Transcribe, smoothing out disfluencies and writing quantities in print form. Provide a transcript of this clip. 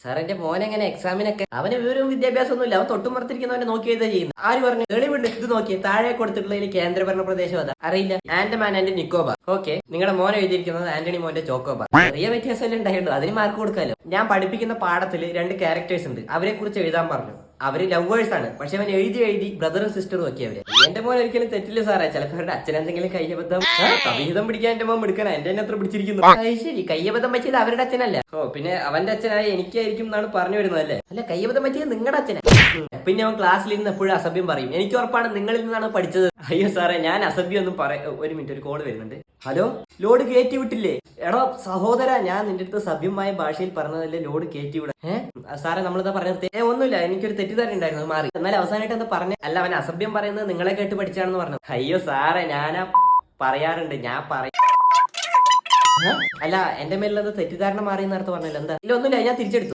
Sir എന്റെ മോനെ എങ്ങനെ എക്സാമിനൊക്കെ അവന് വിവരവും വിദ്യാഭ്യാസം ഒന്നുമില്ല. അവൻ തൊട്ടുമറത്തിരിക്കുന്നവനെ നോക്കി എഴുതുക ചെയ്യുന്നു. ആര് പറഞ്ഞു? തെളിവുണ്ട്, ഇത് നോക്കിയേ. താഴെ കൊടുത്തിട്ടുള്ള കേന്ദ്രഭരണ പ്രദേശം അതാ. അറിയില്ല. ആൻഡമാൻ ആൻഡ് നിക്കോബാർ. ഓക്കെ, നിങ്ങളുടെ മോനെ എഴുതിയിരിക്കുന്നത് ആന്റണി മോന്റെ ചോക്കോബാർ. ചെറിയ വ്യത്യാസമല്ലേ ഉണ്ടായുള്ളൂ, അതിന് മാർക്ക് കൊടുക്കാലോ. ഞാൻ പഠിപ്പിക്കുന്ന പാഠത്തിൽ 2 ക്യാരക്ടേഴ്സ് ഉണ്ട്, അവരെ കുറിച്ച് എഴുതാൻ പറഞ്ഞു. അവര് ലവേഴ്സ് ആണ്, പക്ഷെ അവൻ എഴുതി ബ്രദറും സിസ്റ്ററും ഒക്കെ അവര്. എന്റെ മോൻ ഒരിക്കലും തെറ്റില്ല സാറേ. ചിലപ്പോൾ അവരുടെ അച്ഛനെന്തെങ്കിലും കയ്യബദ്ധം കവിഹിതം പിടിക്കാൻ എന്റെ മോൻ എടുക്കണം. എന്റെ അത്ര പിടിച്ചിരിക്കുന്നു. ശരി, കയ്യബദ്ധം പറ്റിയത് അവരുടെ അച്ഛനല്ല. ഓ, പിന്നെ അവന്റെ അച്ഛനായ എനിക്കായിരിക്കും എന്നാണ് പറഞ്ഞു വരുന്നത് അല്ലേ? അല്ല, കയ്യബദ്ധം പറ്റിയത് നിങ്ങളുടെ അച്ഛനാ. പിന്നെ അവൻ ക്ലാസ്സിൽ ഇരുന്ന് എപ്പോഴും അസഭ്യം പറയും. എനിക്ക് ഉറപ്പാണ് നിങ്ങളിൽ നിന്നാണ് പഠിച്ചത്. അയ്യോ സാറേ, ഞാൻ അസഭ്യം ഒന്നും ഒരു മിനിറ്റ്, ഒരു കോള് വരുന്നുണ്ട്. ഹലോ, ലോഡ് കയറ്റി വിട്ടില്ലേ? എടോ സഹോദര, ഞാൻ നിന്റെ അടുത്ത് സഭ്യമായ ഭാഷയിൽ പറഞ്ഞതല്ലേ ലോഡ് കയറ്റി വിടാം. സാറേ, നമ്മളിതാ പറഞ്ഞത് ഒന്നുമില്ല, എനിക്കൊരു തെറ്റിദ്ധാരണ ഉണ്ടായിരുന്നു, മാറി. എന്നാലും അവസാനമായിട്ട് എന്താ പറഞ്ഞ? അല്ല, അവൻ അസഭ്യം പറയുന്നത് നിങ്ങളെ കേട്ട് പഠിച്ചാണെന്ന് പറഞ്ഞു. അയ്യോ സാറേ, ഞാനാ പറയാറുണ്ട്, ഞാൻ അല്ല, എന്റെ മേലുള്ള തെറ്റിദ്ധാരണ മാറി എന്നർത്ഥം പറഞ്ഞല്ലോ. എന്താ? ഇല്ല, ഒന്നുമില്ല, ഞാൻ തിരിച്ചെടുത്തു.